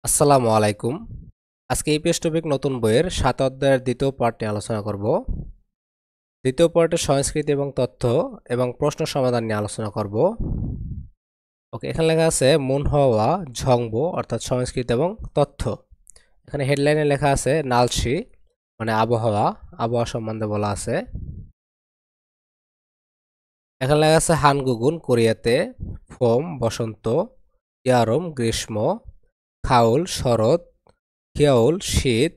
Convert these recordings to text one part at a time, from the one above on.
আসসালামু আলাইকুম। আজকে ইপিএস টপিক নতুন বইয়ের ৭ অধ্যায়ের দ্বিতীয় পার্ট নিয়ে আলোচনা করব। দ্বিতীয় পার্টে সংস্কৃতি এবং তথ্য এবং প্রশ্ন সমাধান নিয়ে আলোচনা করব। ওকে, এখানে লেখা আছে মুনহওয়া ঝংবো অর্থাৎ সংস্কৃতি এবং তথ্য। এখানে হেডলাইনে লেখা আছে নালশি মানে আবহাওয়া সম্বন্ধে বলা আছে। এখানে লেখা আছে হানগুগুন কোরিয়াতে, ফোম বসন্ত, ইয়ারম গ্রীষ্ম, খাউল শরৎ, হিয়াউল শীত,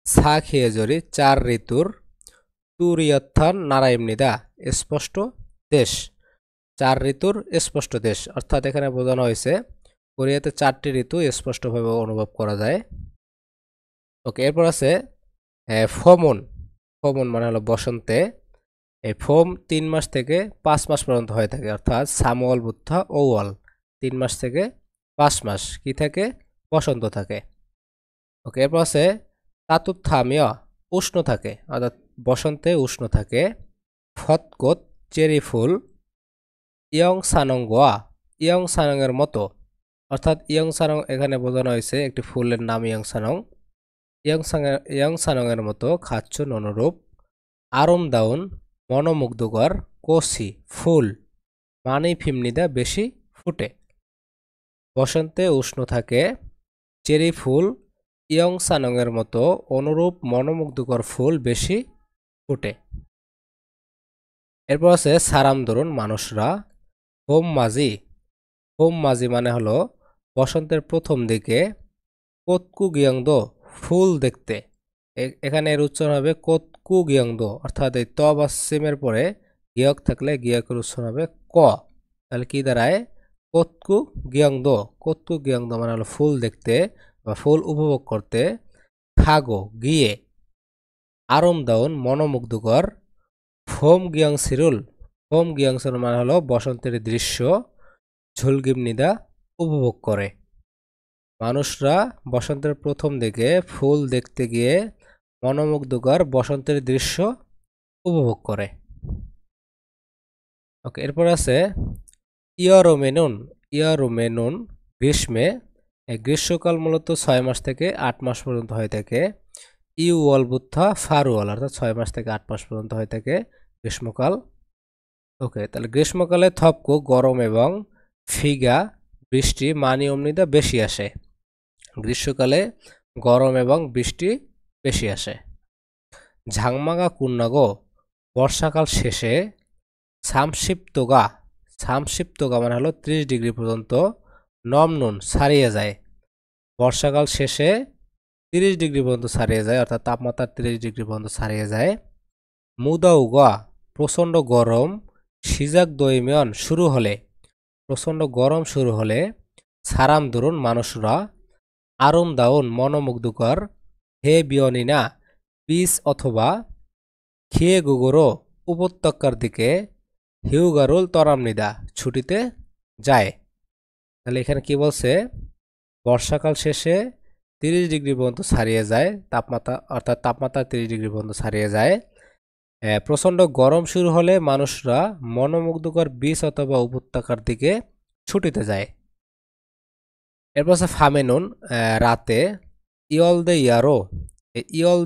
ছা খেয়েজরি চার ঋতুর তুরিয়ত্থান নারায়ণনিদা স্পষ্ট দেশ। চার ঋতুর স্পষ্ট দেশ অর্থাৎ এখানে বোঝানো হয়েছে কোরিয়াতে 4টি ঋতু স্পষ্টভাবে অনুভব করা যায়। ওকে, এরপর আছে ফোমন। ফোমন মানে হলো বসন্তে। এই ফোম 3 মাস থেকে 5 মাস পর্যন্ত হয়ে থাকে অর্থাৎ সামওয়াল বুদ্ধা ওয়াল 3 মাস থেকে 5 মাস কি থাকে বসন্ত থাকে। ওকে, এরপর আছে তাতুত্থামিয়া উষ্ণ থাকে অর্থাৎ বসন্তে উষ্ণ থাকে। ফতকোত চেরি ফুল, ইয়ং সানংগোয়া ইয়ং সানংয়ের মতো অর্থাৎ ইয়ং সানং এখানে বোঝানো হয়েছে একটি ফুলের নাম ইয়ং সানং। ইয়ং সানংয়ের মতো খাচ্ছুন অনুরূপ। আরমদাউন মনোমুগ্ধকর, কোসি ফুল মানি ফিমনিদা বেশি ফুটে। বসন্তে উষ্ণ থাকে, চেরি ফুল ইয়ং সানংয়ের মতো অনুরূপ মনোমুগ্ধকর ফুল বেশি ফুটে। এরপর আছে সারাম দরুন মানুষরা। হোম মাজি মানে হলো বসন্তের প্রথম দিকে। কোতকু গিয়ংদো ফুল দেখতে। এখানে এর উচ্চারণ হবে কোতকু গিয়ংদো অর্থাৎ এই ত বা সিমের পরে গিয়ক থাকলে গিয়কের উচ্চারণ হবে ক। তাহলে কি দাঁড়ায় কোতকু গিয়ংদো মানে হলো ফুল দেখতে বা ফুল উপভোগ করতে। খাগো গিয়ে, আরমদাউন মনোমুগ্ধকর, ফোম গিয়ং সিরুল মানে হলো বসন্তের দৃশ্য, ঝুলগিমনিদা উপভোগ করে। মানুষরা বসন্তের প্রথম দিকে ফুল দেখতে গিয়ে মনোমুগ্ধকর বসন্তের দৃশ্য উপভোগ করে। ওকে, এরপর আছে ইয়ারোমেনুন গ্রীষ্মে। গ্রীষ্মকাল মূলত 6 মাস থেকে 8 মাস পর্যন্ত হয়ে থাকে। ইউওয়াল বুদ্ধা ফারুয়াল অর্থাৎ 6 মাস থেকে 8 মাস পর্যন্ত হয়ে থাকে গ্রীষ্মকাল। ওকে, তাহলে গ্রীষ্মকালে থপকো গরম এবং ফিগা বৃষ্টি মানি অমনিদা বেশি আসে। গ্রীষ্মকালে গরম এবং বৃষ্টি বেশি আসে। ঝাংমাগা কুন্নাগো বর্ষাকাল শেষে। সামশিপ্তগা মানে হলো 30 ডিগ্রি পর্যন্ত নমনুন ছাড়িয়ে যায়। বর্ষাকাল শেষে 30 ডিগ্রি পর্যন্ত ছাড়িয়ে যায় অর্থাৎ তাপমাত্রা 30 ডিগ্রি পর্যন্ত ছাড়িয়ে যায়। মুদাউগা প্রচণ্ড গরম, সিজাক দইমিয়ন শুরু হলে প্রচণ্ড গরম শুরু হলে। সারাম দরুন মানুষরা। আরমদাউন মনোমুগ্ধকর, হে বিয়নিনা বিচ অথবা খিয়ে গুগুরো উপত্যকার দিকে। হিউগারুল তরামনিদা ছুটিতে যায়। তাহলে এখানে কি বলছে বর্ষাকাল শেষে 30 ডিগ্রি পর্যন্ত ছাড়িয়ে যায় তাপমাত্রা অর্থাৎ তাপমাত্রা 30 ডিগ্রি পর্যন্ত ছাড়িয়ে যায়। প্রচণ্ড গরম শুরু হলে মানুষরা মনোমুগ্ধকর বিচ অথবা উপত্যকার দিকে ছুটিতে যায়। এরপর আছে ফামেনুন রাতে। ইয়ল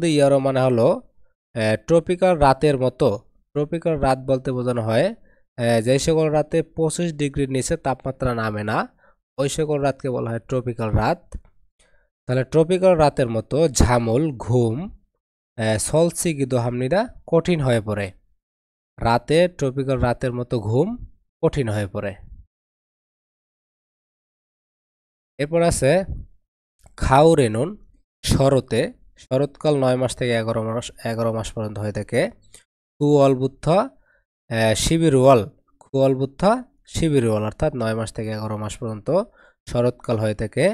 দে ইয়ারো মানে হলো ট্রপিক্যাল রাতের মতো। ট্রপিক্যাল রাত বলতে বোঝানো হয় যে সকল রাতে 25 ডিগ্রির নিচে তাপমাত্রা নামে না ওই সকল রাতকে বলা হয় ট্রপিক্যাল রাত। তাহলে ট্রপিক্যাল রাতের মতো ঝামুল ঘুম সলসিগিদো হামনিদা কঠিন হয়ে পড়ে। রাতে ট্রপিক্যাল রাতের মতো ঘুম কঠিন হয়ে পড়ে। এরপর আছে খাউরেনুন শরতে। শরৎকাল 9 মাস থেকে 11 মাস পর্যন্ত হয়ে থাকে। শিবিরওয়াল অর্থাৎ 9 মাস থেকে 11 মাস পর্যন্ত শরৎকাল হয়ে থাকে।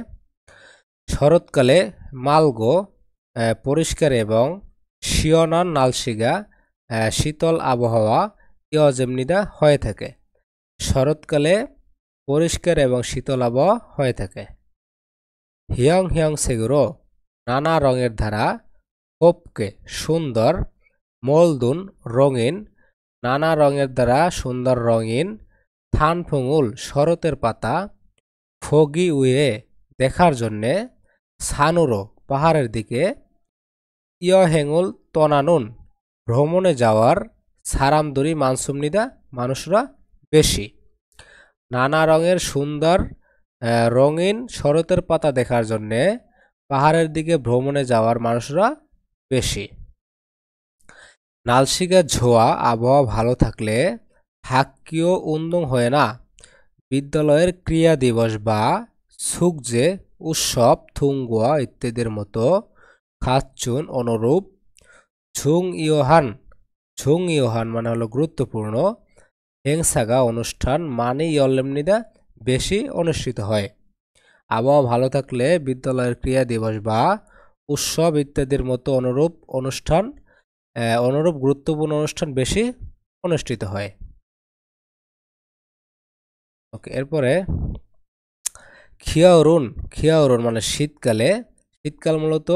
শরৎকালে মালগো পরিষ্কার এবং শিয়নন নালশিগা শীতল আবহাওয়া ইয়জেমনিদা হয়ে থাকে। শরৎকালে পরিষ্কার এবং শীতল আবহাওয়া হয়ে থাকে। হিয়ং হিয়ং সেগুরো নানা রঙের ধারা। হোপকে সুন্দর, মলদুন রঙিন, নানা রঙের দ্বারা সুন্দর রঙিন। থানফুঙুল শরতের পাতা, ফগি উয়ে দেখার জন্যে। সানুরো পাহাড়ের দিকে, ইয়হেঙুল তনানুন ভ্রমণে যাওয়ার, সারামদুরি মানসুমনিদা মানুষরা বেশি। নানা রঙের সুন্দর রঙিন শরতের পাতা দেখার জন্যে পাহাড়ের দিকে ভ্রমণে যাওয়ার মানুষরা বেশি। নালশিকা ঝোয়া আবহাওয়া ভালো থাকলে হাক্কিও উন্দং হয় না, বিদ্যালয়ের ক্রিয়া দিবস বা সুকজে উৎসব থুঙ্গুয়া ইত্যাদির মতো খাচ্চুন অনুরূপ ঝুং ইয়োহান মানে হলো গুরুত্বপূর্ণ হেংসাগা অনুষ্ঠান মানে ইয়লেমনিদা বেশি অনুষ্ঠিত হয়। আবহাওয়া ভালো থাকলে বিদ্যালয়ের ক্রিয়া দিবস বা উৎসব ইত্যাদির মতো অনুরূপ গুরুত্বপূর্ণ অনুষ্ঠান বেশি অনুষ্ঠিত হয়। ওকে, এরপরে খিয়াওরুন মানে শীতকাল মূলত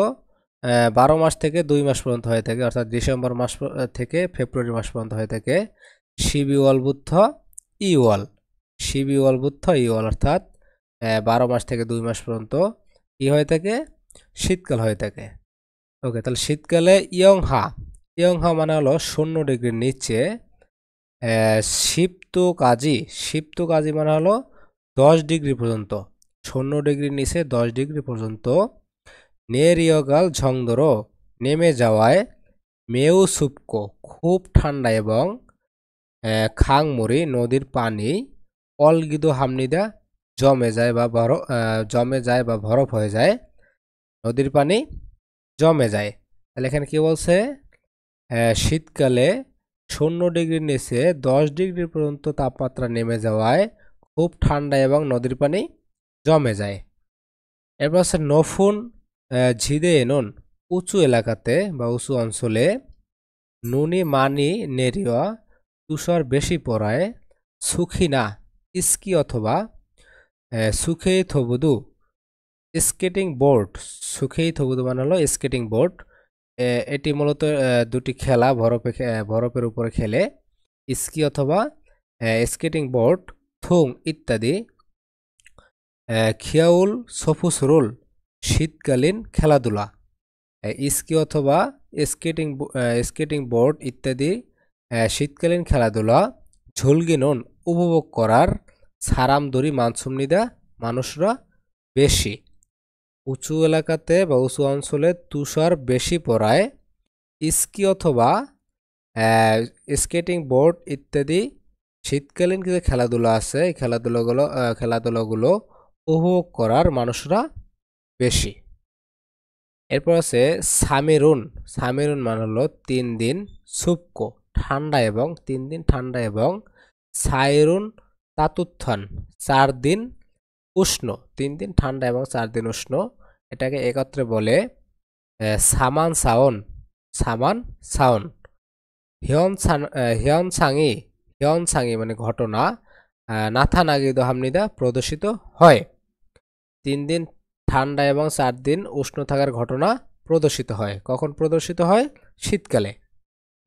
12 মাস থেকে 2 মাস পর্যন্ত হয়ে থাকে, অর্থাৎ ডিসেম্বর মাস থেকে ফেব্রুয়ারি মাস পর্যন্ত হয়ে থাকে। শিবিওয়াল অর্থাৎ 12 মাস থেকে 2 মাস পর্যন্ত কি হয়ে থাকে, শীতকাল হয়ে থাকে। ওকে, তাহলে শীতকালে ইয়ংহা মানে হলো 0 ডিগ্রির নিচে। শিপ্ত কাজী মানে হলো 10 ডিগ্রি পর্যন্ত, 0 ডিগ্রির নিচে 10 ডিগ্রি পর্যন্ত। নেরিয়গাল ঝংদরো নেমে যাওয়ায়, মেউ সুপকো খুব ঠান্ডা এবং খাংমুরি নদীর পানি অলগিদো হামনিদা জমে যায় বা বরফ হয়ে যায়, নদীর পানি জমে যায়। তাহলে এখানে কি বলছে, শীতকালে 0 ডিগ্রির নিচে 10 ডিগ্রি পর্যন্ত তাপমাত্রা নেমে যাওয়ায় খুব ঠান্ডা এবং নদীর পানি জমে যায়। এরপর হচ্ছে নফুন ঝিদে এনুন উঁচু এলাকাতে বা উঁচু অঞ্চলে, নুনি মানি নেরিয়া তুষার বেশি পড়ায়, সুখিনা স্কি অথবা সুখেই থবুদু স্কেটিং বোর্ড, সুখেই থবুদু মানে হলো স্কেটিং বোর্ড। এটি মূলত দুটি খেলা বরফের উপরে খেলে, স্কি অথবা স্কেটিং বোর্ড, থুং ইত্যাদি। খিয়াউল সফুসরুল শীতকালীন খেলাধুলা, স্কি অথবা স্কেটিং বোর্ড ইত্যাদি শীতকালীন খেলাধুলা। ঝুলগিনুন উপভোগ করার, সারামদরি মানসুমনিদা মানুষরা বেশি। উঁচু এলাকাতে বা উঁচু অঞ্চলে তুষার বেশি পড়ায় স্কি অথবা স্কেটিং বোর্ড ইত্যাদি শীতকালীন যে খেলাধুলা আছে এই খেলাধুলাগুলো উপভোগ করার মানুষরা বেশি। এরপর আছে সামেরুন মানে হলো 3 দিন সুপকো ঠান্ডা এবং 3 দিন ঠান্ডা এবং সাইরুন তাতুত্থান 4 দিন উষ্ণ, 3 দিন ঠান্ডা এবং 4 দিন উষ্ণ। এটাকে একত্রে বলে সামান সাউন। হিয়নসাঙি মানে ঘটনা নাথানাগিদো হামনিদা প্রদর্শিত হয়। 3 দিন ঠান্ডা এবং 4 দিন উষ্ণ থাকার ঘটনা প্রদর্শিত হয়। কখন প্রদর্শিত হয়? শীতকালে,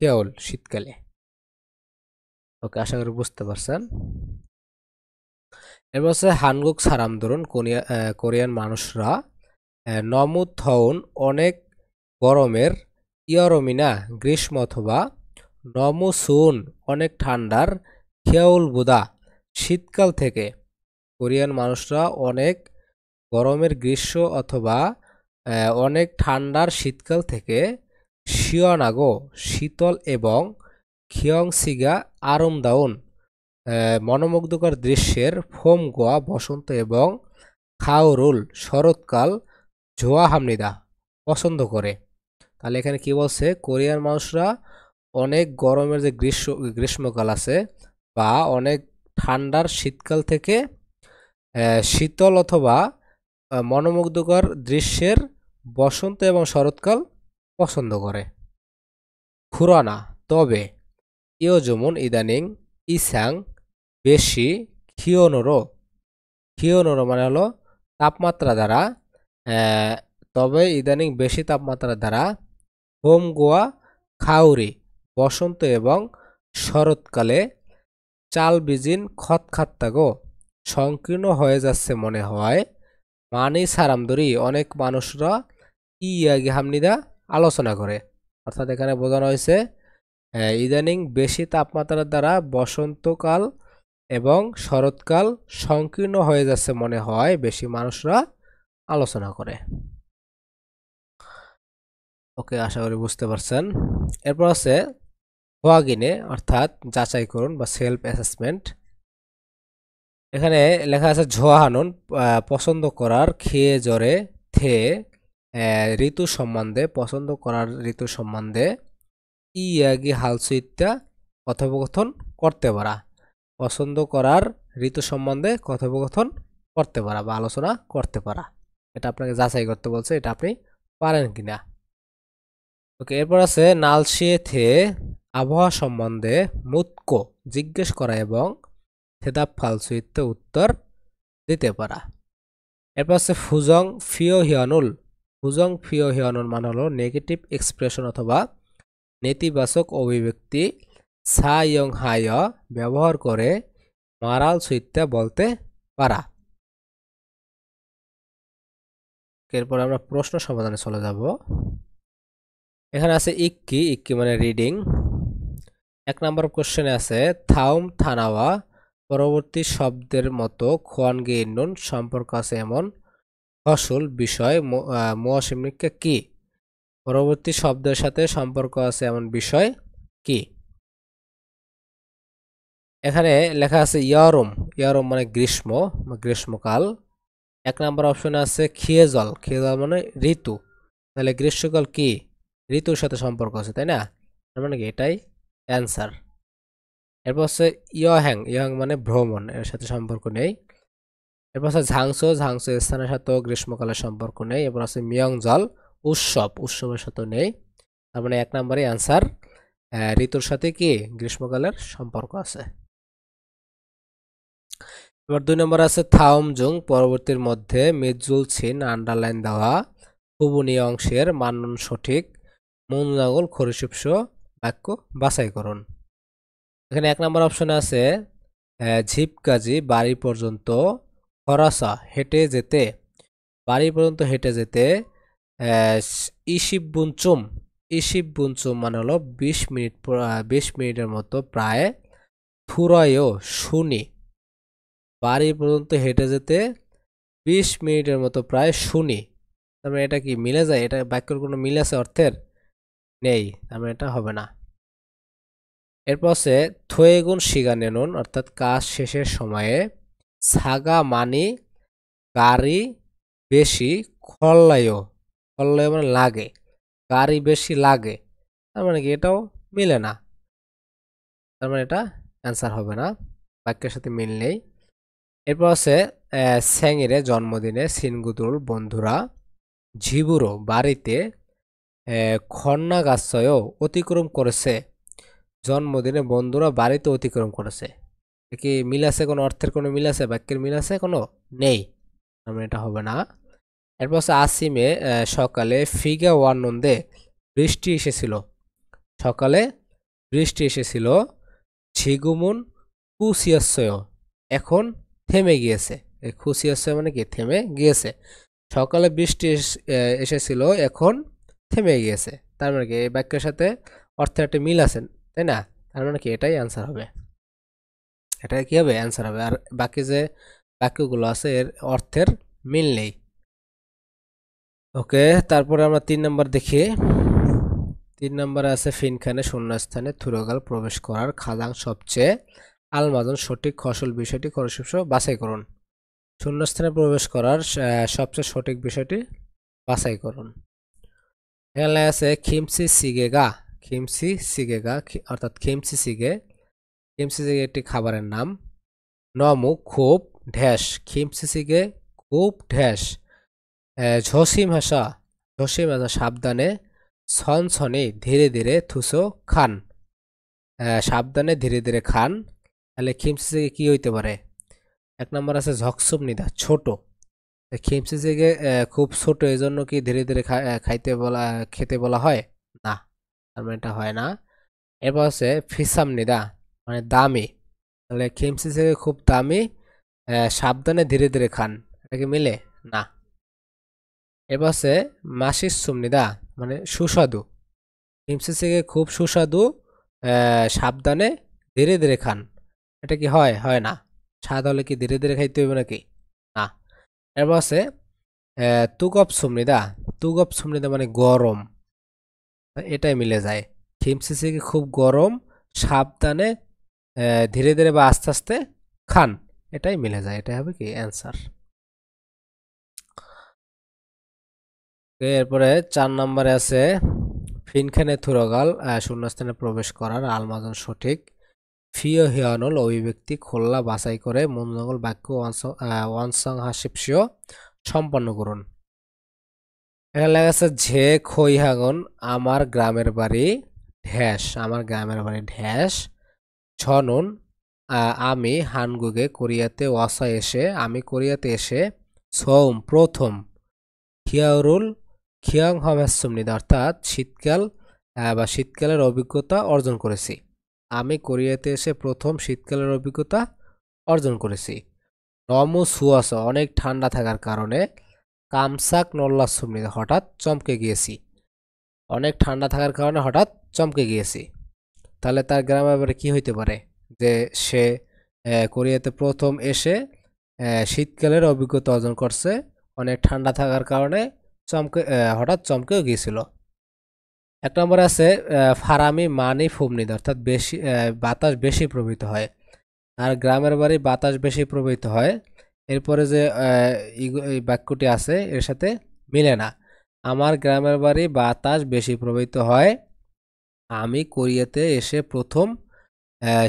কেবল শীতকালে। ওকে, আশা করি বুঝতে পারছেন। এবার হচ্ছে হানগুক সারামদরুন কোরিয়ান মানুষরা নমুথউন অনেক গরমের, ইয়রমিনা গ্রীষ্ম অথবা নমুসুন অনেক ঠান্ডার, খিয়াউল বুদা শীতকাল থেকে। কোরিয়ান মানুষরা অনেক গরমের গ্রীষ্ম অথবা অনেক ঠান্ডার শীতকাল থেকে শিয়নাগো শীতল এবং খিয়ংসিগা আরামদাউন মনোমুগ্ধকর দৃশ্যের, ফোম গোয়া বসন্ত এবং খাওরুল শরৎকাল জোয়া হামনিদা পছন্দ করে। তাহলে এখানে কি বলছে, কোরিয়ান মানুষরা অনেক গরমের যে গ্রীষ্মকাল আছে বা অনেক ঠান্ডার শীতকাল থেকে শীতল অথবা মনোমুগ্ধকর দৃশ্যের বসন্ত এবং শরৎকাল পছন্দ করে। খুরানা তবে, ইয়োজমুন ইদানিং, ইসাং বেশি, খিওনোরো মানে হলো তাপমাত্রা দ্বারা, তবে ইদানিং বেশি তাপমাত্রা দ্বারা, হোম গোয়া খাউরি বসন্ত এবং শরৎকালে, চাল বিজিন খতখাত্তাগো সংকীর্ণ হয়ে যাচ্ছে মনে হয়, মানি সারামদরি অনেক মানুষরা ইয়াগি হামনিদা আলোচনা করে। অর্থাৎ এখানে বোঝানো হয়েছে ইদানিং বেশি তাপমাত্রার দ্বারা বসন্তকাল এবং শরৎকাল সংকীর্ণ হয়ে যাচ্ছে মনে হয়, বেশি মানুষরা আলোচনা করে। ওকে, আশা করি বুঝতে পারছেন। এরপর আছে হোয়াগিনে অর্থাৎ যাচাই করুন বা সেলফ অ্যাসেসমেন্ট। এখানে লেখা আছে ঝোয়াহানুন পছন্দ করার, খেয়ে জ্বরে থে ঋতু সম্বন্ধে, পছন্দ করার ঋতু সম্বন্ধে, ইয়াগি হালসুইত্যা কথোপকথন করতে পারা, পছন্দ করার ঋতু সম্বন্ধে কথোপকথন করতে পারা বা আলোচনা করতে পারা। এটা আপনাকে যাচাই করতে বলছে, এটা আপনি পারেন কিনা। ওকে, এরপর আছে নালসিয়ে থে আবহাওয়া সম্বন্ধে মুতকো জিজ্ঞেস করা এবং থেদাপ ফালসুইতে উত্তর দিতে পারা। এরপর আছে ফুজং ফিও হিয়ানুল। ফুজং ফিও হিয়ানুল মানে হলো নেগেটিভ এক্সপ্রেশন অথবা নেতিবাচক অভিব্যক্তি সা ইয়ং হায় ব্যবহার করে মারাল সুইত্যা বলতে পারা। এরপর আমরা প্রশ্ন সমাধানে চলে যাব। এখানে আছে ইক্কি, ইক্কি মানে রিডিং। 1 নম্বর কোশ্চেনে আছে থাউম থানাওয়া পরবর্তী শব্দের মতো খোয়ানগে ইন্নুন সম্পর্ক আছে এমন ফসল বিষয় মোয়াশিমিকা কি? পরবর্তী শব্দের সাথে সম্পর্ক আছে এমন বিষয় কি? এখানে লেখা আছে ইয়ারম, ইয়ারম মানে গ্রীষ্ম বা গ্রীষ্মকাল। 1 নম্বর অপশনে আছে খিয়েজল, খিয়েজল মানে ঋতু। তাহলে গ্রীষ্মকাল কি? ঋতুর সাথে সম্পর্ক আছে, তাই না? তার মানে কি এটাই অ্যান্সার। এরপর হচ্ছে ইয়হ্যাং, ইয়হ্যাং মানে ভ্রমণ, এর সাথে সম্পর্ক নেই। এরপর আছে ঝাংসো, ঝাংসো স্থানের সাথেও গ্রীষ্মকালের সম্পর্ক নেই। এরপর আছে মিয়ংজল উৎসব, উৎসবের সাথেও নেই। তার মানে 1 নম্বরে অ্যান্সার, ঋতুর সাথে কি গ্রীষ্মকালের সম্পর্ক আছে। এবার 2 নম্বর আছে থাওমজুং পরবর্তীর মধ্যে মিজুল ছিন আন্ডারলাইন দেওয়া খুবনীয় অংশের মানন সঠিক মূলনাগল খরিশিপস বাক্য বাছাই করুন। এখানে 1 নম্বর অপশনে আছে ঝিপকাজি বাড়ি পর্যন্ত খরাসা হেঁটে যেতে, বাড়ি পর্যন্ত হেঁটে যেতে ইশিববুনচুম, ইশিববুনচুম মানে হলো 20 মিনিট, 20 মিনিটের মতো প্রায়। থুরায়ও শুনি, বাড়ি পর্যন্ত হেঁটে যেতে 20 মিনিটের মতো প্রায় শুনি। তার মানে এটা কি মিলে যায়? এটা বাক্যের কোনো মিল আছে অর্থের? নেই, তার মানে এটা হবে না। এরপর আছে থয়েগুন শিগানেনুন অর্থাৎ কাজ শেষের সময়ে সাগা মানি গাড়ি বেশি খল্লায়ও, খল্লায়ও মানে লাগে, গাড়ি বেশি লাগে। তার মানে কি এটাও মিলে না, তার মানে এটা অ্যান্সার হবে না, বাক্যের সাথে মিল নেই। এরপর আছে স্যাঙিরে জন্মদিনে সিনগুদুল বন্ধুরা ঝিবুরো বাড়িতে খন্না গাছয় অতিক্রম করেছে, জন্মদিনে বন্ধুরা বাড়িতে অতিক্রম করেছে। কি মিল আছে? কোনো অর্থের কোনো মিল আছে? বাক্যের মিল আছে? কোনো নেই, মানে এটা হবে না। এরপর হচ্ছে আসিমে সকালে ফিগা ওয়ানন্দে বৃষ্টি এসেছিল, সকালে বৃষ্টি এসেছিল। ঝিগুমুন কুসিয়াসয় এখন থেমে গিয়েছে, এই খুশিয়াসয় মানে কি থেমে গিয়েছে। সকালে বৃষ্টি এসেছিল এখন থেমে গিয়েছে, তার মানে কি এই বাক্যের সাথে অর্থের একটা মিল আছে, তাই না? তার মানে কি এটাই অ্যান্সার হবে, এটা কি হবে? অ্যান্সার হবে। আর বাকি যে বাক্যগুলো আছে এর অর্থের মিল নেই। ওকে, তারপরে আমরা 3 নম্বর দেখি। 3 নম্বরে আছে ফিনখানে শূন্যস্থানে থুরগাল প্রবেশ করার খাদাং সবচেয়ে আলমাজন সঠিক ফসল বিষয়টি খরশিপস বাছাই করুন। শূন্যস্থানে প্রবেশ করার সবচেয়ে সঠিক বিষয়টি বাছাই করুন। এখানে আছে খিমসি সিগেগা, খিমসি সিগেগা অর্থাৎ খিমসি সিগে, খিমসি সিগে একটি খাবারের নাম। নমু খুব ঢ্যাস, খিমসি সিগে খুব ঢ্যাস। ঝসিম হাসা, ঝসিম হাসা সাবধানে। ছনছনে ধীরে ধীরে থুসো খান, সাবধানে ধীরে ধীরে খান। তাহলে খিমসি সিগে কি হইতে পারে? 1 নম্বর আছে ঝকসুম নিদা ছোট, খিমসি সিগে খুব ছোট, এই জন্য কি ধীরে ধীরে খেতে বলা হয় না, তার মানে এটা হয় না। এরপর আছে ফিসাম নিদা মানে দামি, তাহলে খিমসি সিগে খুব দামি, সাবধানে ধীরে ধীরে খান, এটা কি মিলে? না। এরপর আছে মাসিস সুমনিদা মানে সুস্বাদু। হিমসিসিকে খুব সুস্বাদু, সাবধানে ধীরে ধীরে খান। এটা কি হয়? হয় না। স্বাদ হলে কি ধীরে ধীরে খাইতে হইবে নাকি? না। এরপর আছে তুগপ সুমনিদা। তুগপ সুমনিদা মানে গরম, এটাই মিলে যায়। হিমসিসিকে খুব গরম, সাবধানে ধীরে ধীরে বা আস্তে আস্তে খান, এটাই মিলে যায়। এটাই হবে কি অ্যান্সার। এরপরে 4 নম্বরে আছে ফিনখানে থুরগাল শূন্যস্থানে প্রবেশ করার আলমাজন সঠিক। ফিও হিয়ানুল অভিব্যক্তি খোল্লা বাছাই করে মূলজঙ্গল বাক্য ওয়ানসং হাসিপসিও সম্পন্ন করুন। এখানে লেখা আছে ঝে খৈহাগন আমার গ্রামের বাড়ি ঢ্যাস, আমার গ্রামের বাড়ি ঢ্যাস। ছনুন আমি হানগুগে কোরিয়াতে ওয়াসা এসে, আমি কোরিয়াতে এসে সোম প্রথম খিয়াউরুল খিয়াং হমেসুমনিদ অর্থাৎ শীতকাল বা শীতকালের অভিজ্ঞতা অর্জন করেছি। আমি কোরিয়াতে এসে প্রথম শীতকালের অভিজ্ঞতা অর্জন করেছি। নমু সুয়াস অনেক ঠান্ডা থাকার কারণে কামসাক নল্লাসুমনিদ হঠাৎ চমকে গিয়েছি। অনেক ঠান্ডা থাকার কারণে হঠাৎ চমকে গিয়েছি। তাহলে তার গ্রামের বাড়ি কি হইতে পারে? যে সে কোরিয়াতে প্রথম এসে শীতকালের অভিজ্ঞতা অর্জন করছে, অনেক ঠান্ডা থাকার কারণে হঠাৎ চমকেও গিয়েছিল। 1 নম্বরে আছে ফারামি মানি ফুমনিদ অর্থাৎ বেশি বাতাস বেশি প্রবাহিত হয়। আর গ্রামের বাড়ি বাতাস বেশি প্রবাহিত হয়। এরপরে যে এই বাক্যটি আছে এর সাথে মিলে না। আমার গ্রামের বাড়ি বাতাস বেশি প্রবাহিত হয়, আমি কোরিয়াতে এসে প্রথম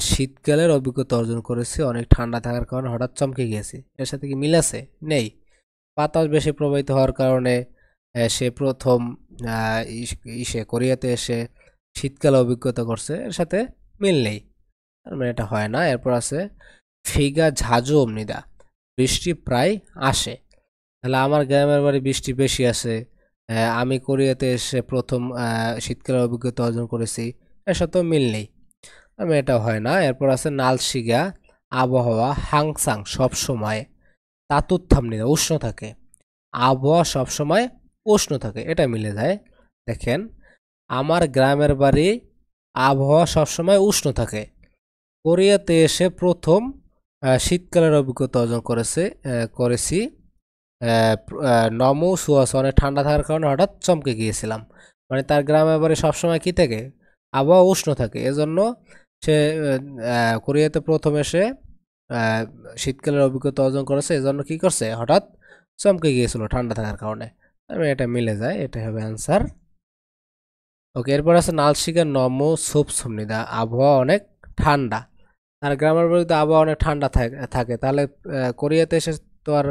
শীতকালের অভিজ্ঞতা অর্জন করেছি, অনেক ঠান্ডা থাকার কারণে হঠাৎ চমকে গিয়েছি। এর সাথে কি মিল আছে? নেই। বাতাস বেশি প্রবাহিত হওয়ার কারণে সে প্রথম ইসে কোরিয়াতে এসে শীতকালে অভিজ্ঞতা করছে, এর সাথে মিল নেই, তার মানে এটা হয় না। এরপর আছে ফিগা ঝাঁঝু অমনিদা বৃষ্টি প্রায় আসে। তাহলে আমার গ্রামের বাড়ি বৃষ্টি বেশি আসে, আমি কোরিয়াতে এসে প্রথম শীতকালের অভিজ্ঞতা অর্জন করেছি, এর সাথেও মিল নেই, আমি এটা হয় না। এরপর আছে নালশিগা আবহাওয়া হাংসাং সব সময় তাতুত্থামনিদা উষ্ণ থাকে। আবহাওয়া সবসময় উষ্ণ থাকে, এটা মিলে যায়। দেখেন, আমার গ্রামের বাড়ি আবহাওয়া সবসময় উষ্ণ থাকে। কোরিয়াতে এসে প্রথম শীতকালের অভিজ্ঞতা অর্জন করেছি। নমো সুয়াস অনেক ঠান্ডা থাকার কারণে হঠাৎ চমকে গিয়েছিলাম। মানে তার গ্রামের বাড়ি সবসময় কি থাকে? আবহাওয়া উষ্ণ থাকে, এজন্য সে কোরিয়াতে প্রথম এসে শীতকালের অভিজ্ঞতা অর্জন করেছে, এজন্য কি করছে? হঠাৎ চমকে গিয়েছিল ঠান্ডা থাকার কারণে। এটা মিলে যায়, এটা হবে অ্যান্সার। ওকে, এরপর আছে নালশিকার নম সুপ সুমনিদা আবহাওয়া অনেক ঠান্ডা। আর গ্রামের বাড়িতে আবহাওয়া অনেক ঠান্ডা থাকে, তাহলে কোরিয়াতে এসে তো আর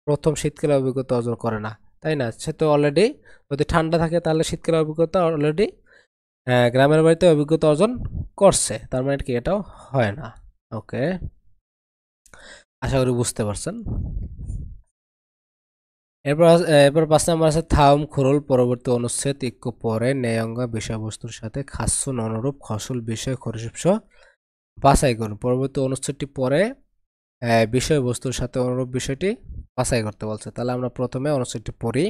প্রথম শীতকালের অভিজ্ঞতা অর্জন করে না, তাই না? সে তো অলরেডি, যদি ঠান্ডা থাকে তাহলে শীতকালের অভিজ্ঞতা অলরেডি গ্রামের বাড়িতে অভিজ্ঞতা অর্জন করছে, তার মানে কি এটাও হয় না। ওকে, আশা করি বুঝতে পারছেন। এরপর 5 নম্বর আছে থাউম খুরুল পরবর্তী অনুচ্ছেদ ইক্কু পরে ন্যায়ঙ্গা বিষয়বস্তুর সাথে খাসুন অনুরূপ খসুল বিষয় খরিশিপস বাছাই করুন। পরবর্তী অনুচ্ছেদটি পরে বিষয়বস্তুর সাথে অনুরূপ বিষয়টি বাছাই করতে বলছে। তাহলে আমরা প্রথমে অনুচ্ছেদটি পড়ি।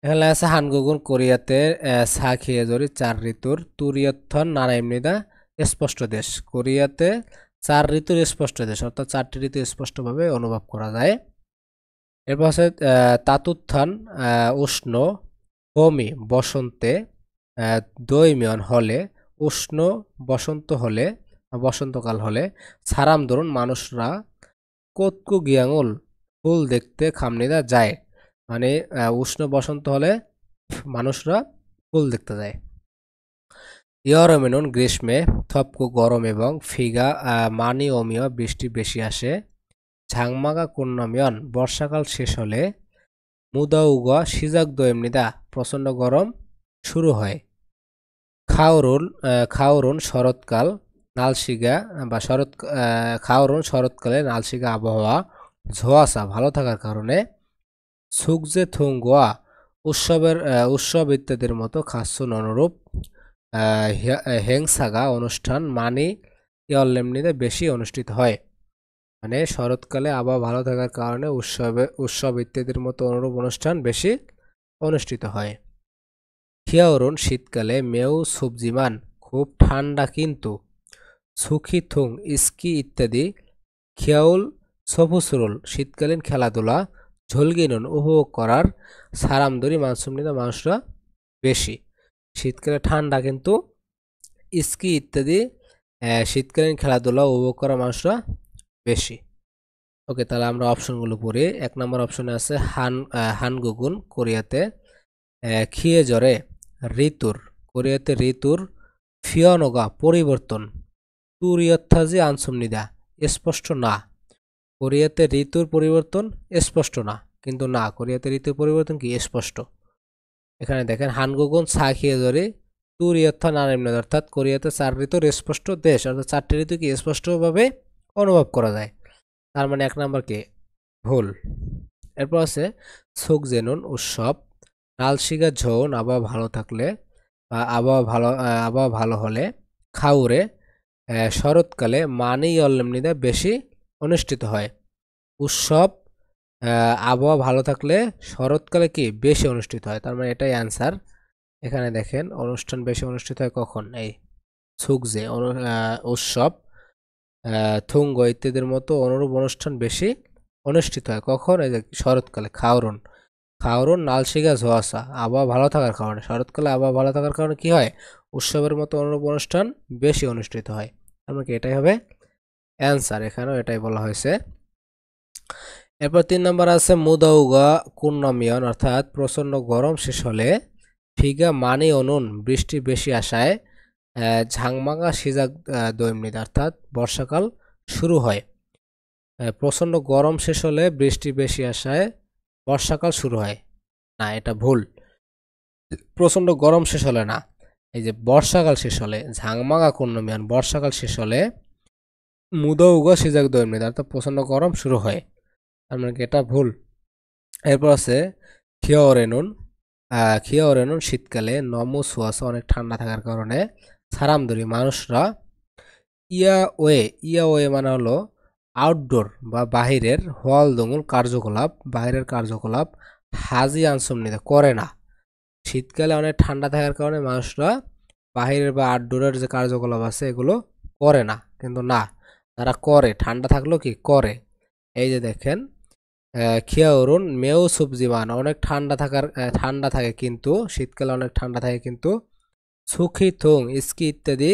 এখানে আছে হানগুগুন কোরিয়াতে সা খিয়েজরি 4 ঋতুর তুরিয়থন নারায়ণনিদা স্পষ্ট দেশ। কোরিয়াতে 4 ঋতুর স্পষ্ট দেশ, অর্থাৎ 4টি ঋতু স্পষ্টভাবে অনুভব করা যায়। এরপর আছে তাতুত্থান উষ্ণ, হোমি বসন্তে, দৈমিয়ন হলে, উষ্ণ বসন্ত হলে, বসন্তকাল হলে, সারাম ধরুন মানুষরা কোতকু গিয়াঙুল ফুল দেখতে খামনিদা যায়। মানে উষ্ণ বসন্ত হলে মানুষরা ফুল দেখতে যায়। ইয়রমেনুন গ্রীষ্মে থপকু গরম এবং ফিগা মানি অমিয় বৃষ্টি বেশি আসে। ঝাংমাগা কুন্নামিয়ন বর্ষাকাল শেষ হলে, মুদাউগা সিজাক দোয়েমনিদা প্রচণ্ড গরম শুরু হয়। খাওরুন শরৎকাল নালশিগা বা খাওরুন শরৎকালে নালশিগা আবহাওয়া ঝোয়াশা ভালো থাকার কারণে। সুকজে থুঙ্গুয়া উৎসব ইত্যাদির মতো খাসুন অনুরূপ হেংসাগা অনুষ্ঠান মানি ইয়ল্লেমনিতে বেশি অনুষ্ঠিত হয়। মানে শরৎকালে আবহাওয়া ভালো থাকার কারণে উৎসব ইত্যাদির মতো অনুরূপ অনুষ্ঠান বেশি অনুষ্ঠিত হয়। খিয়াওরুন শীতকালে মেউ সুবজিমান খুব ঠান্ডা কিন্তু সুখিথুং স্কি ইত্যাদি খিয়াউল সফুসুরুল শীতকালীন খেলাধুলা ঝলগিনুন উপভোগ করার সারামদুরি মানসুমনিদা মানুষরা বেশি। শীতকালে ঠান্ডা কিন্তু স্কি ইত্যাদি শীতকালীন খেলাধুলা উপভোগ করা মানুষরা বেশি। ওকে, তাহলে আমরা অপশনগুলো পড়ি। 1 নম্বর অপশনে আছে হানগুগুন কোরিয়াতে খিয়ে জ্বরে ঋতুর, কোরিয়াতে ঋতুর ফিয়নগা পরিবর্তন তুরিয়ত্থাজি আনসুমনিদা স্পষ্ট না, কোরিয়াতে ঋতুর পরিবর্তন স্পষ্ট না, কিন্তু না কোরিয়াতে ঋতুর পরিবর্তন কি স্পষ্ট। এখানে দেখেন হানগুগুন ছা খিয়ে জ্বরে তুরিয়ত্থা নানিম্ন, অর্থাৎ কোরিয়াতে 4 ঋতুর স্পষ্ট দেশ, অর্থাৎ 4টি ঋতু কি স্পষ্টভাবে অনুভব করা যায়। তার মানে 1 নম্বর কি ভুল। এরপর আছে সুকজেনুন উৎসব রালশিগা ঝৌন আবহাওয়া ভালো থাকলে বা আবহাওয়া ভালো হলে খাউরে শরৎকালে মানি অল্লেমনিদা বেশি অনুষ্ঠিত হয়। উৎসব আবহাওয়া ভালো থাকলে শরৎকালে কি বেশি অনুষ্ঠিত হয়, তার মানে এটাই অ্যান্সার। এখানে দেখেন অনুষ্ঠান বেশি অনুষ্ঠিত হয় কখন, এই সুকজে উৎসব থুঙ্গ ইত্যাদির মতো অনুরূপ অনুষ্ঠান বেশি অনুষ্ঠিত হয় কখন, এই যে শরৎকালে। খাওরুন নালশিগা ঝোয়াশা আবহাওয়া ভালো থাকার কারণে, শরৎকালে আবহাওয়া ভালো থাকার কারণে কি হয়, উৎসবের মতো অনুরূপ অনুষ্ঠান বেশি অনুষ্ঠিত হয়। আমাকে এটাই হবে অ্যান্সার, এখানেও এটাই বলা হয়েছে। এরপর 3 নম্বর আছে মুদাউগা কুন্নমিয়ন, অর্থাৎ প্রচন্ড গরম শেষ হলে ফিগা মানি অনুন বৃষ্টি বেশি আসায় ঝাংমাঙ্গা সিজাক দৈমনিদ, অর্থাৎ বর্ষাকাল শুরু হয়। প্রচন্ড গরম শেষ হলে বৃষ্টি বেশি আসায় বর্ষাকাল শুরু হয়, না এটা ভুল। প্রচন্ড গরম শেষ হলে না, এই যে বর্ষাকাল শেষ হলে ঝাংমাঙ্গা কুন্নমিয়ন বর্ষাকাল শেষ হলে মুদাউগা সিজাক দৈমনিদ, অর্থাৎ প্রচন্ড গরম শুরু হয়, তার মানে এটা ভুল। এরপর আছে খিয়াওরেনুন শীতকালে নমু সুয়াশা অনেক ঠান্ডা থাকার কারণে সারামদুরি মানুষরা ইয়াওয়ে মানে হলো আউটডোর বা বাহিরের বাহিরের কার্যকলাপ হাজি আনসুমনিদা করে না। শীতকালে অনেক ঠান্ডা থাকার কারণে মানুষরা বাহিরের বা আউটডোরের যে কার্যকলাপ আছে এগুলো করে না, কিন্তু না তারা করে, ঠান্ডা থাকলেও কি করে। এই যে দেখেন খিয়াওরুন মেও সুবজিমান অনেক ঠান্ডা থাকে কিন্তু শীতকালে অনেক ঠান্ডা থাকে কিন্তু সুখি থুং স্কি ইত্যাদি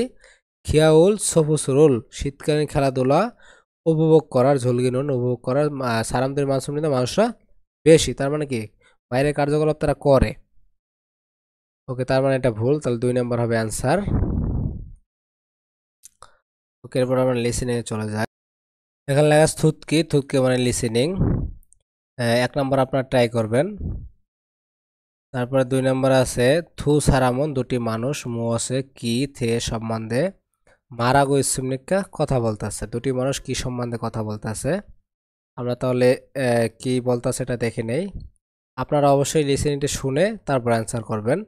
খিয়াউল সফুসুরুল শীতকালীন খেলাধুলা উপভোগ করার সারামদের মানুষরা বেশি, তার মানে কি বাইরের কার্যকলাপ তারা করে। ওকে, তার মানে এটা ভুল, তাহলে 2 নম্বর হবে অ্যান্সার। ওকে, এরপর আমরা লিসেনিং এ চলে যাই। এখানে লেখা থুতকি মানে লিসেনিং। 1 নম্বর আপনারা ট্রাই করবেন। তারপরে 2 নম্বর আছে থু সারামন দুটি মানুষ মু আছে কি থে সম্বন্ধে মারাগো ইসুমনিকা কথা বলতেছে, দুটি মানুষ কি সম্বন্ধে কথা বলতেছে। আমরা তাহলে কি বলতেছে এটা দেখে নেই। আপনারা অবশ্যই লিসেনিংটা শুনে তারপর অ্যান্সার করবেন,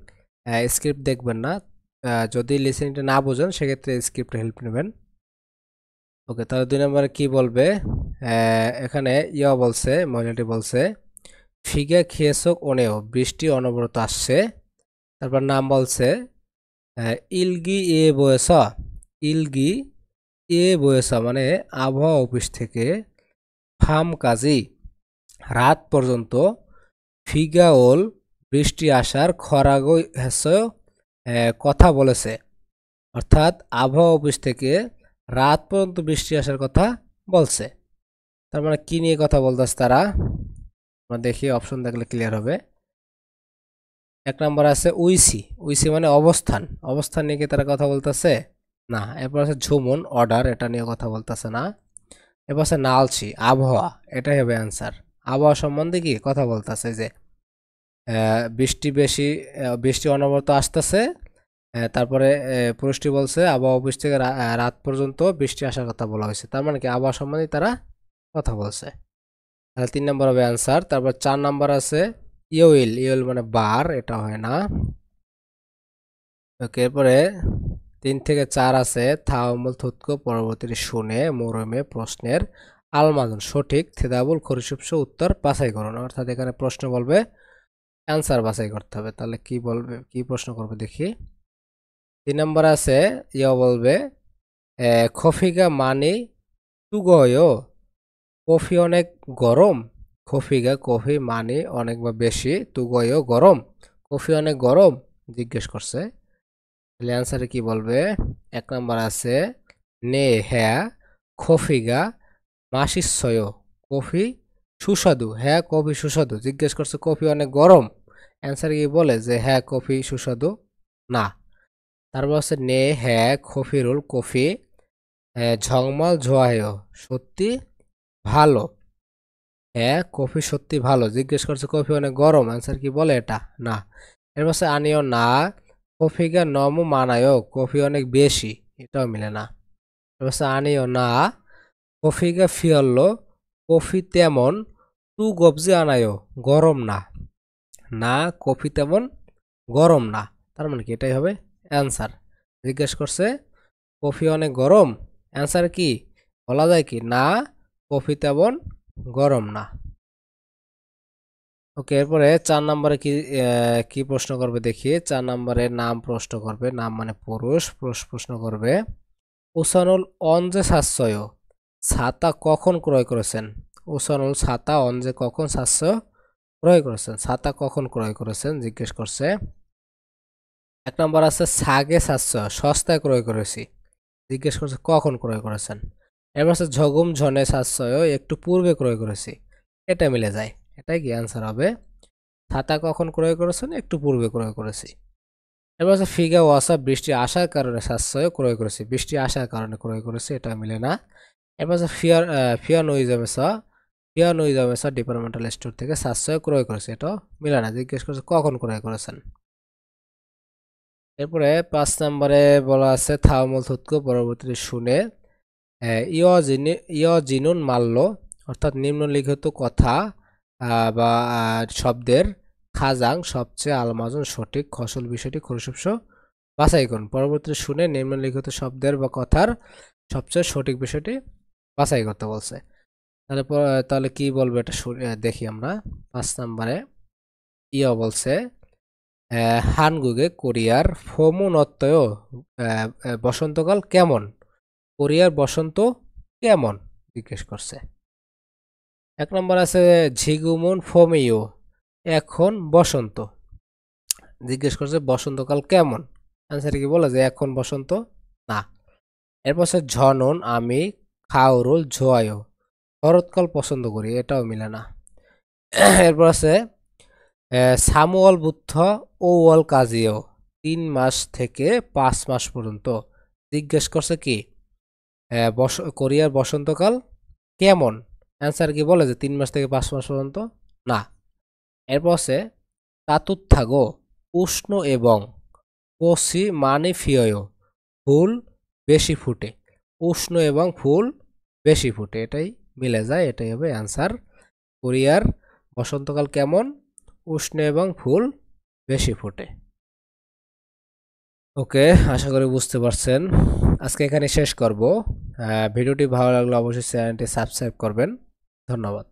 স্ক্রিপ্ট দেখবেন না। যদি লিসেনিংটা না বোঝেন সেক্ষেত্রে স্ক্রিপ্টের হেল্প নেবেন। ওকে, তাহলে 2 নম্বরে কি বলবে, এখানে বলছে, মহিলাটি বলছে ফিগা খেয়েছক ওনেও বৃষ্টি অনবরত আসছে। তারপর নাম বলছে ইলগি এ বয়েসা মানে আবহাওয়া অফিস থেকে ফার্ম কাজী রাত পর্যন্ত ফিগাওল বৃষ্টি আসার খরাগো কথা বলেছে, অর্থাৎ আবহাওয়া অফিস থেকে রাত পর্যন্ত বৃষ্টি আসার কথা বলছে। তার মানে কি নিয়ে কথা বলতেছে তারা, আমরা দেখি অপশন দেখলে ক্লিয়ার হবে। 1 নম্বর আছে উইসি মানে অবস্থান নিয়ে কি তারা কথা বলতেছে, না। এরপর আছে ঝুমুন অর্ডার, এটা নিয়ে কথা বলতেছে না। এরপর আছে নালসি আবহাওয়া, এটাই হবে অ্যান্সার। আবহাওয়া সম্বন্ধে কি কথা বলতেছে, যে বৃষ্টি অনবরত আসতেছে। তারপরে পুরুষটি বলছে আবহাওয়া অফিস থেকে রাত পর্যন্ত বৃষ্টি আসার কথা বলা হয়েছে, তার মানে কি আবহাওয়া সম্বন্ধে তারা কথা বলছে। তাহলে 3 নম্বর হবে অ্যান্সার। তারপর 4 নম্বর আছে ইউল মানে বার, এটা হয় না। ওকে, এরপরে 3 থেকে 4 আছে থাওমুল থুতকো পরবর্তীটি শুনে মরমে প্রশ্নের আলমাজন সঠিক থেদাবুল খরিসুপস উত্তর বাছাই করুন। অর্থাৎ এখানে প্রশ্ন বলবে, অ্যান্সার বাছাই করতে হবে। তাহলে কি বলবে, কি প্রশ্ন করবে দেখি। 3 নম্বর আছে, বলবে খফিগা মানি তুগয়, কফি অনেক গরম। খফিগা কফি মানি অনেক বা বেশি, তুগয় গরম, কফি অনেক গরম জিজ্ঞেস করছে। তাহলে অ্যান্সারে কি বলবে। 1 নম্বর আছে নে হ্যাঁ খফিগা মাসিসয়, কফি সুস্বাদু। হ্যাঁ কফি সুস্বাদু জিজ্ঞেস করছে, কফি অনেক গরম। অ্যান্সারে কি বলে যে হ্যাঁ কফি সুস্বাদু না। তারপর হচ্ছে নে হ্যাঁ খফিরুল, কফি ঝংমাল ঝোয়ায়, সত্যি ভালো। হ্যাঁ কফি সত্যি ভালো জিজ্ঞেস করছে, কফি অনেক গরম। অ্যান্সার কি বলে এটা না। এর পাশে আনিও না কফিগা নম মানায়, কফি অনেক বেশি, এটাও মিলে না। এর পাশে আনিও না কফিগা ফিয়ল্লো, কফি তেমন তু গবজি আনায়, গরম না। না কফি তেমন গরম না, তার মানে কি এটাই হবে অ্যান্সার। জিজ্ঞেস করছে কফি অনেক গরম, অ্যান্সার কি বলা যায় কি না কফি তেমন গরম না। ওকে, এরপরে 4 নম্বরে কি প্রশ্ন করবে দেখি। 4 নম্বরে নাম প্রশ্ন করবে, নাম মানে পুরুষ, প্রশ্ন করবে উসানুল অঞ্জে সাশ্রয়, ছাতা কখন ক্রয় করেছেন। উসানুল ছাতা অঞ্জে কখন সাশ্রয় ক্রয় করেছেন, ছাতা কখন ক্রয় করেছেন জিজ্ঞেস করছে। 1 নম্বর আছে সাগে সাশ্রয়, সস্তায় ক্রয় করেছি জিজ্ঞেস করছে কখন ক্রয় করেছেন। এবার আছে ঝগুম ঝনে সাশ্রয়, একটু পূর্বে ক্রয় করেছি, এটা মিলে যায়, এটাই কি অ্যান্সার হবে। ছাতা কখন ক্রয় করেছেন, একটু পূর্বে ক্রয় করেছি। এবার আছে ফিগা ওয়াসা, বৃষ্টি আসার কারণে সাশ্রয় ক্রয় করেছি, বৃষ্টি আসার কারণে ক্রয় করেছি, এটা মিলে না। এবার আছে ফিয়ানুইজামেসা ডিপার্টমেন্টাল স্টোর থেকে সাশ্রয় ক্রয় করেছে, এটাও মিলে না। জিজ্ঞেস করছে কখন ক্রয় করেছেন। এরপরে 5 নম্বরে বলা আছে থাওমুল থুতকো পরবর্তীতে শুনে জিনুন মাল্য, অর্থাৎ নিম্নলিখিত কথা বা শব্দের খাজাং সবচেয়ে আলমাজন সঠিক খসল বিষয়টি খরুসুপস বাছাই করুন। পরবর্তীতে শুনে নিম্নলিখিত শব্দের বা কথার সবচেয়ে সঠিক বিষয়টি বাছাই করতে বলছে। তাহলে কি বলবে এটা দেখি আমরা। 5 নম্বরে বলছে হানগুগে কোরিয়ার ফোমুনত্তয়, বসন্তকাল কেমন, কোরিয়ার বসন্ত কেমন জিজ্ঞেস করছে। 1 নম্বর আছে ঝিগুমুন ফোমিও, এখন বসন্ত জিজ্ঞেস করছে বসন্তকাল কেমন। অ্যান্সার কি বলে যে এখন বসন্ত না। এরপর আছে ঝনন আমি খাওরুল ঝোয়ায়, শরৎকাল পছন্দ করি, এটাও মিলে না। এরপর আছে সামুয়াল বুদ্ধ ও ওয়াল কাজিও, 3 মাস থেকে 5 মাস পর্যন্ত জিজ্ঞেস করছে কি কোরিয়ার বসন্তকাল কেমন। অ্যান্সার কি বলে যে 3 মাস থেকে 5 মাস পর্যন্ত না। এরপর আছে তাতুত থাগো, উষ্ণ এবং কোসি মানে ফিয়য়, ফুল বেশি ফুটে, উষ্ণ এবং ফুল বেশি ফুটে, এটাই মিলে যায়, এটাই হবে অ্যান্সার। কোরিয়ার বসন্তকাল কেমন, উষ্ণ এবং ফুল বেশি ফোটে। ওকে, আশা করি বুঝতে পারছেন। আজকে এখানে শেষ করব। ভিডিওটি ভালো লাগলে অবশ্যই চ্যানেলটি সাবস্ক্রাইব করবেন। ধন্যবাদ।